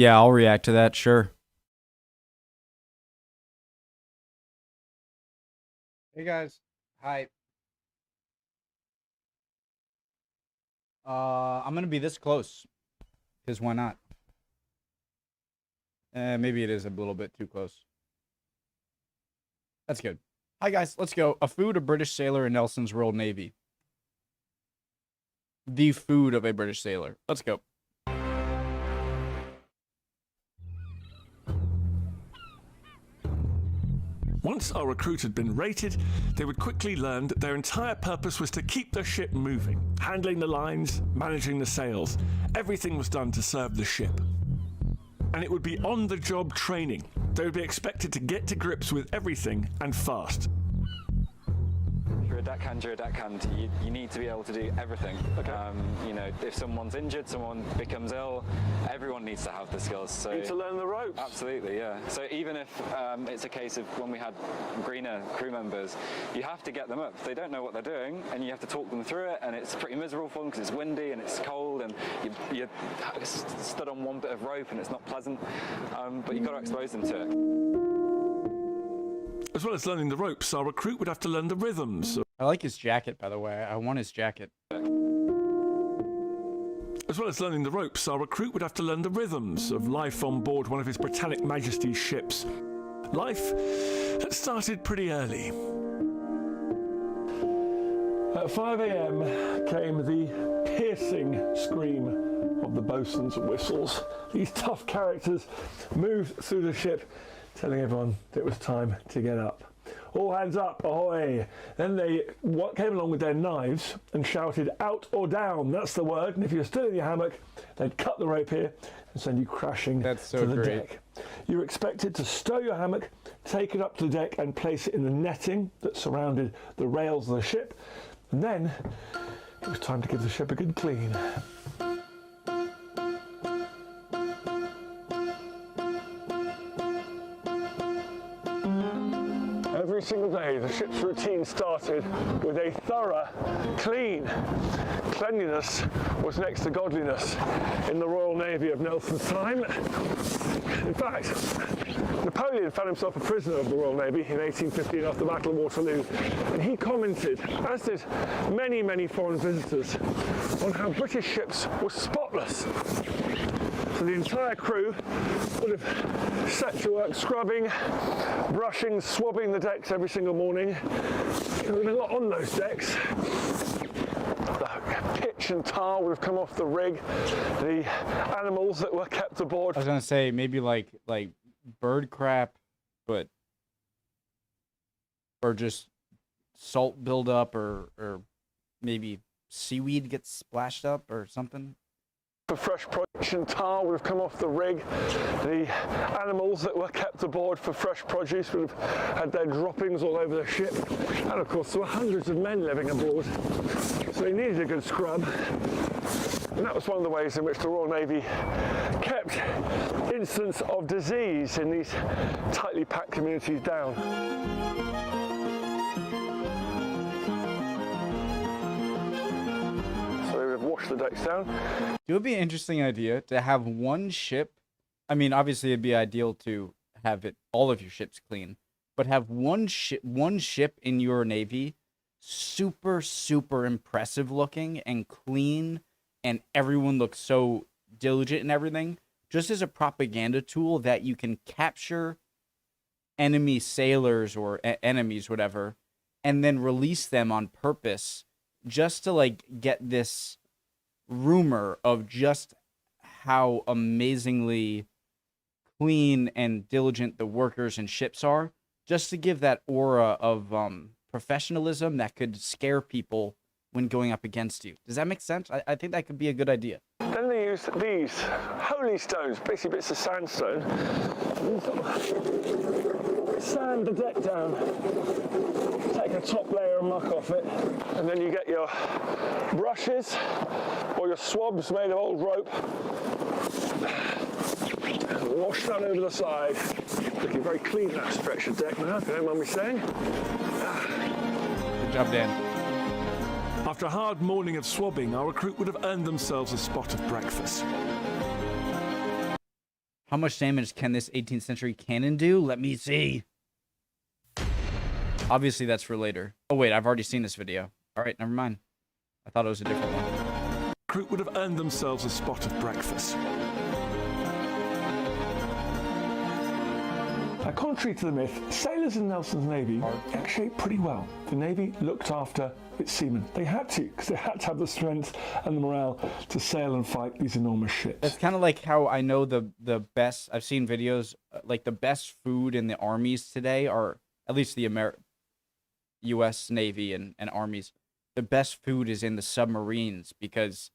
Yeah, I'll react to that, sure. Hey guys, hi. I'm gonna be this close, because why not? Maybe it is a little bit too close. That's good. Hi guys, let's go. A food a British sailor in Nelson's Royal Navy. The food of a British sailor. Let's go. Once our recruit had been rated, they would quickly learn that their entire purpose was to keep the ship moving, handling the lines, managing the sails. Everything was done to serve the ship. And it would be on-the-job training. They would be expected to get to grips with everything and fast. You're a deckhand, you need to be able to do everything. Okay. You know, if someone's injured, someone becomes ill, everyone needs to have the skills. So You need to learn the ropes. Absolutely, yeah. So even if it's a case of when we had greener crew members, you have to get them up. They don't know what they're doing, and you have to talk them through it, and it's pretty miserable for them because it's windy and it's cold, and you're stood on one bit of rope and it's not pleasant, but you've got to expose them to it. As well as learning the ropes, our recruit would have to learn the rhythms. I like his jacket, by the way. I want his jacket. As well as learning the ropes, our recruit would have to learn the rhythms of life on board one of His Britannic Majesty's ships. Life had started pretty early. At 5 a.m. came the piercing scream of the bosun's whistles. These tough characters moved through the ship, telling everyone that it was time to get up. All hands up, ahoy! Then they came along with their knives and shouted, out or down, that's the word. And if you're still in your hammock, they'd cut the rope here and send you crashing That's so to the great. deck. You're expected to stow your hammock, take it up to the deck and place it in the netting that surrounded the rails of the ship. And then it was time to give the ship a good clean. Every single day, the ship's routine started with a thorough clean. Cleanliness was next to godliness in the Royal Navy of Nelson's time. In fact, Napoleon found himself a prisoner of the Royal Navy in 1815 after the Battle of Waterloo, and he commented, as did many, many foreign visitors, on how British ships were spotless. So the entire crew would have set to work scrubbing, brushing, swabbing the decks every single morning. There would have been a lot on those decks. The pitch and tar would have come off the rig. The animals that were kept aboard. I was gonna say maybe like bird crap, but or just salt buildup, or maybe seaweed gets splashed up or something. For fresh produce and tar would have come off the rig. The animals that were kept aboard for fresh produce would have had their droppings all over the ship. And of course there were hundreds of men living aboard, so they needed a good scrub. And that was one of the ways in which the Royal Navy kept incidents of disease in these tightly packed communities down. Wash the decks down. It would be an interesting idea to have one ship. I mean, obviously, it'd be ideal to have all of your ships clean, but have one ship in your navy super, super impressive looking and clean, and everyone looks so diligent and everything, just as a propaganda tool that you can capture enemy sailors or enemies, whatever, and then release them on purpose just to like get this rumor of just how amazingly clean and diligent the workers and ships are, just to give that aura of professionalism that could scare people when going up against you. Does that make sense? I think that could be a good idea. Then they use these holy stones, basically bits of sandstone. Sand the deck down, take a top layer of muck off it, and then you get your brushes or your swabs made of old rope, and wash that over the side. Looking very clean, that stretch of deck now, if you don't mind me saying. Good job, Dan. After a hard morning of swabbing, our recruit would have earned themselves a spot of breakfast. How much damage can this 18th century cannon do? Let me see. Obviously, that's for later. Oh, wait, I've already seen this video. All right, never mind. I thought it was a different one. Recruit would have earned themselves a spot of breakfast. Now, contrary to the myth, sailors in Nelson's Navy actually ate pretty well. The Navy looked after its seamen. They had to, because they had to have the strength and the morale to sail and fight these enormous ships. It's kind of like how I know the best. I've seen videos like the best food in the armies today are, at least the U.S. Navy and armies. The best food is in the submarines because,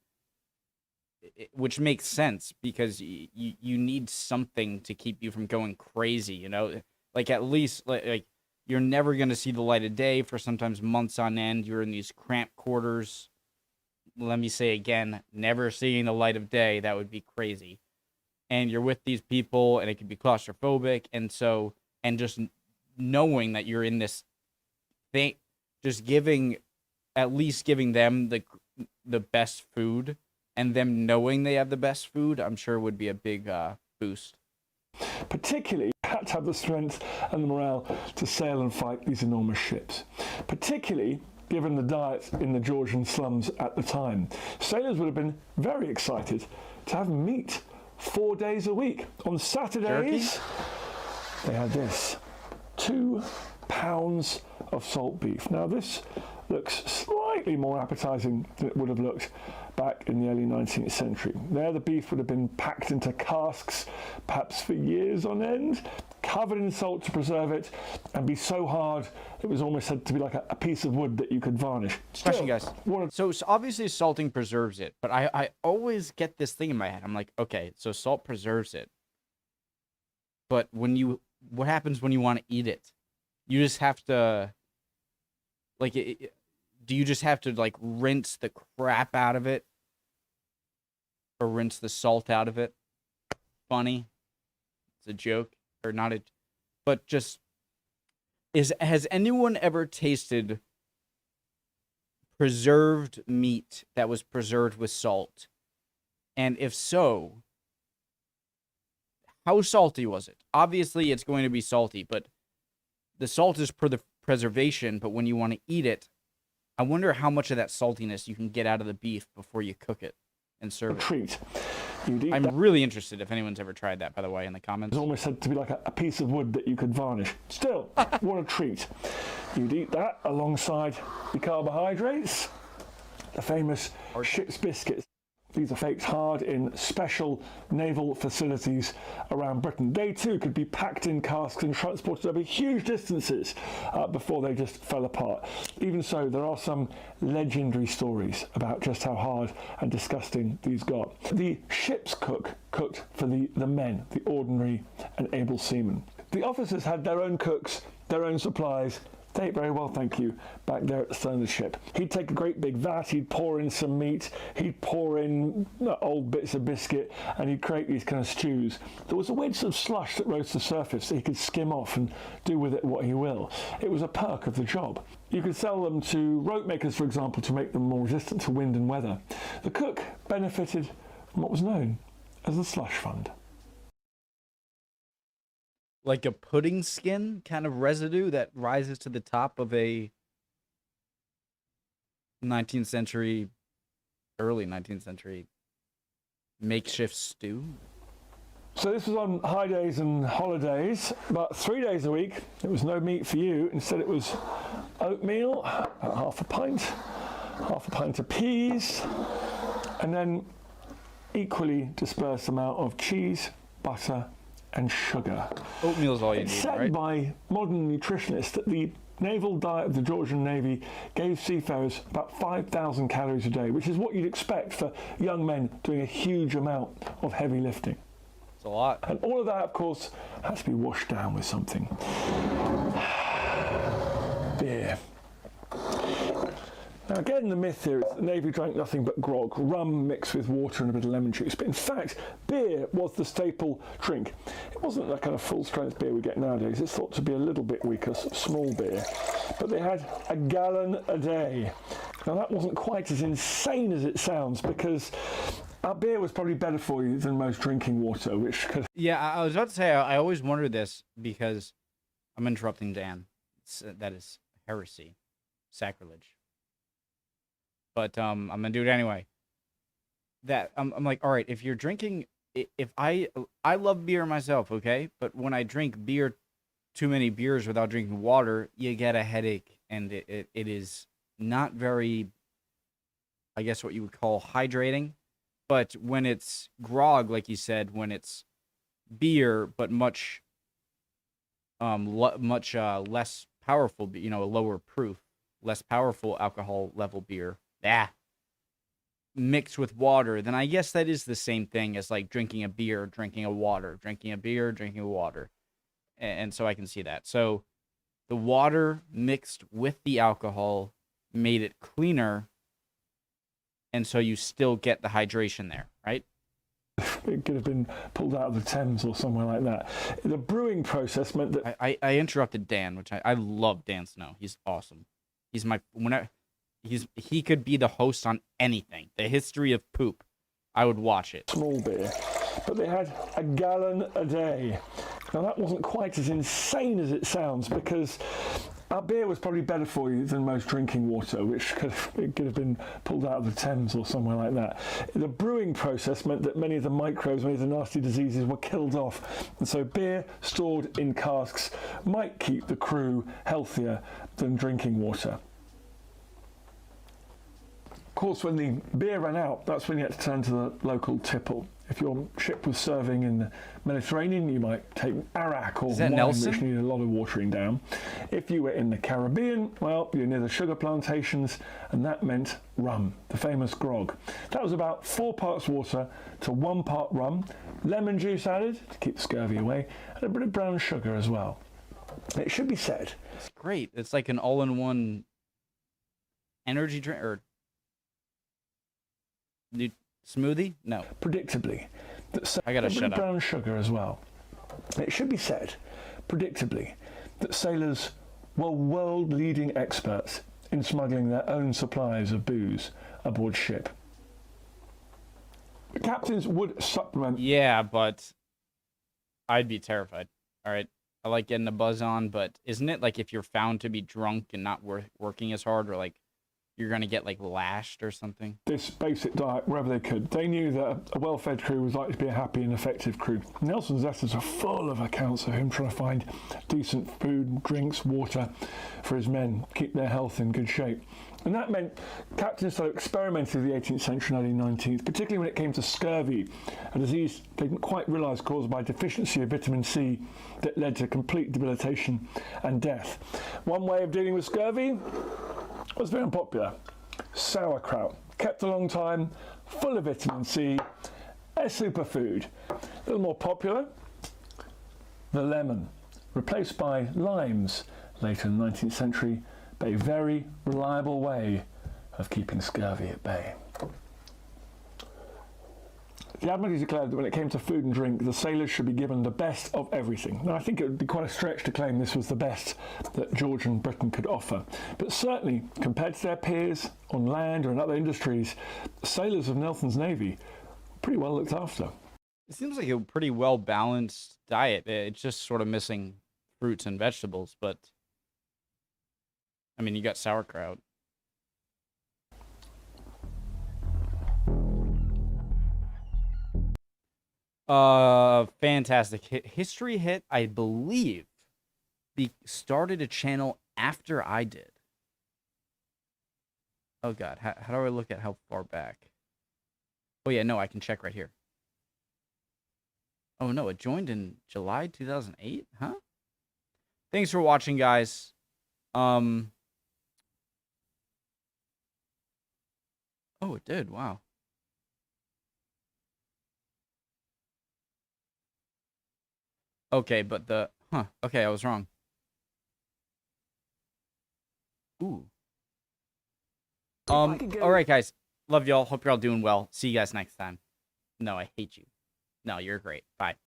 which makes sense because you need something to keep you from going crazy. You know, like at least like you're never gonna see the light of day for sometimes months on end. You're in these cramped quarters. Let me say again, never seeing the light of day. That would be crazy. And you're with these people, and it could be claustrophobic. And so, and just knowing that you're in this thing, just at least giving them the best food, and them knowing they have the best food, I'm sure would be a big boost. Particularly, had to have the strength and the morale to sail and fight these enormous ships. Particularly, given the diet in the Georgian slums at the time. Sailors would have been very excited to have meat 4 days a week. On Saturdays, they had this, 2 pounds of salt beef. Now this looks slightly more appetizing than it would have looked back in the early 19th century. There the beef would have been packed into casks, perhaps for years on end, covered in salt to preserve it, and be so hard it was almost said to be like a piece of wood that you could varnish. Question, guys. So obviously salting preserves it, but I always get this thing in my head. I'm like, okay, so salt preserves it, but what happens when you want to eat it? You just have to, like, do you just have to, like, rinse the crap out of it? Or rinse the salt out of it? Funny. It's a joke. Or not a... But just... Has anyone ever tasted preserved meat that was preserved with salt? And if so, how salty was it? Obviously, it's going to be salty, but the salt is for the preservation, but when you want to eat it, I wonder how much of that saltiness you can get out of the beef before you cook it and serve it. Treat. I'm really interested if anyone's ever tried that, by the way, in the comments. It's almost said to be like a piece of wood that you could varnish. Still, what a treat. You'd eat that alongside the carbohydrates, the famous ship's biscuits. These are baked hard in special naval facilities around Britain. They too could be packed in casks and transported over huge distances before they just fell apart. Even so, there are some legendary stories about just how hard and disgusting these got. The ship's cook cooked for the men, the ordinary and able seamen. The officers had their own cooks, their own supplies. They ate very well, thank you, back there at the stern of the ship. He'd take a great big vat, he'd pour in some meat, he'd pour in old bits of biscuit, and he'd create these kind of stews. There was a weird sort of slush that rose to the surface that he could skim off and do with it what he will. It was a perk of the job. You could sell them to rope makers, for example, to make them more resistant to wind and weather. The cook benefited from what was known as the slush fund. Like a pudding skin kind of residue that rises to the top of a 19th century, early 19th century makeshift stew. So this was on high days and holidays, but 3 days a week, it was no meat for you. Instead it was oatmeal, half a pint of peas, and then equally dispersed amount of cheese, butter, and sugar. Oatmeal is all you need, It's said right? by modern nutritionists that the naval diet of the Georgian Navy gave seafarers about 5,000 calories a day, which is what you'd expect for young men doing a huge amount of heavy lifting. It's a lot. And all of that, of course, has to be washed down with something. Beer. Now again, the myth here is that the Navy drank nothing but grog, rum mixed with water and a bit of lemon juice. But in fact, beer was the staple drink. It wasn't the kind of full-strength beer we get nowadays. It's thought to be a little bit weaker, small beer. But they had a gallon a day. Now that wasn't quite as insane as it sounds, because our beer was probably better for you than most drinking water, which could Yeah, I was about to say, I always wonder this because I'm interrupting Dan. That is heresy, sacrilege. But I'm gonna do it anyway. That I'm like, all right, if you're drinking, if I love beer myself, okay, but when I drink beer, too many beers without drinking water, you get a headache, and it is not very, I guess, what you would call hydrating. But when it's grog, like you said, when it's beer, but much less powerful, a lower proof, less powerful alcohol level beer, mixed with water, then I guess that is the same thing as like drinking a beer, drinking a water, drinking a beer, drinking a water. And so I can see that. So the water mixed with the alcohol made it cleaner, and so you still get the hydration there, right? it could have been pulled out of the Thames or somewhere like that. The brewing process meant that I interrupted Dan, which I love Dan Snow. He's awesome. He's my he could be the host on anything. The history of poop. I would watch it. small beer, but they had a gallon a day. Now that wasn't quite as insane as it sounds, because our beer was probably better for you than most drinking water, which could have been pulled out of the Thames or somewhere like that. The brewing process meant that many of the microbes, many of the nasty diseases were killed off, and so beer stored in casks might keep the crew healthier than drinking water. Of course, when the beer ran out, that's when you had to turn to the local tipple. If your ship was serving in the Mediterranean, you might take arak or wine, Nelson? which needed a lot of watering down. If you were in the Caribbean, well, you're near the sugar plantations, and that meant rum, the famous grog. That was about 4 parts water to 1 part rum, lemon juice added to keep the scurvy away, and a bit of brown sugar as well. It should be said, It's great. It's like an all-in-one energy drink or smoothie? No. predictably, that I gotta a bit shut of up. brown sugar as well. It should be said, predictably, that sailors were world-leading experts in smuggling their own supplies of booze aboard ship. The captains would supplement Yeah, but I'd be terrified. All right. I like getting a buzz on, but isn't it like if you're found to be drunk and not working as hard, or like you're going to get like lashed or something? this basic diet wherever they could. They knew that a well-fed crew was likely to be a happy and effective crew. Nelson's letters are full of accounts of him trying to find decent food, drinks, water for his men, keep their health in good shape. And that meant captains started experimenting in the 18th century and early 19th, particularly when it came to scurvy, a disease they didn't quite realise caused by deficiency of vitamin C that led to complete debilitation and death. One way of dealing with scurvy was very unpopular. Sauerkraut, kept a long time, full of vitamin C, a superfood. A little more popular, the lemon, replaced by limes later in the 19th century, but a very reliable way of keeping scurvy at bay. The Admiralty declared that when it came to food and drink, the sailors should be given the best of everything. Now, I think it would be quite a stretch to claim this was the best that George and Britain could offer. But certainly, compared to their peers on land or in other industries, the sailors of Nelson's Navy were pretty well looked after. It seems like a pretty well-balanced diet. It's just sort of missing fruits and vegetables, but I mean, you got sauerkraut. Fantastic. History Hit, I believe, started a channel after I did. Oh God, how do I look at how far back? Oh yeah, no, I can check right here. Oh no, it joined in July 2008, huh? Thanks for watching, guys. Oh, it did. Wow. Okay, but okay, I was wrong. Ooh. All right, guys. Love y'all. Hope you're all doing well. See you guys next time. No, I hate you. No, you're great. Bye.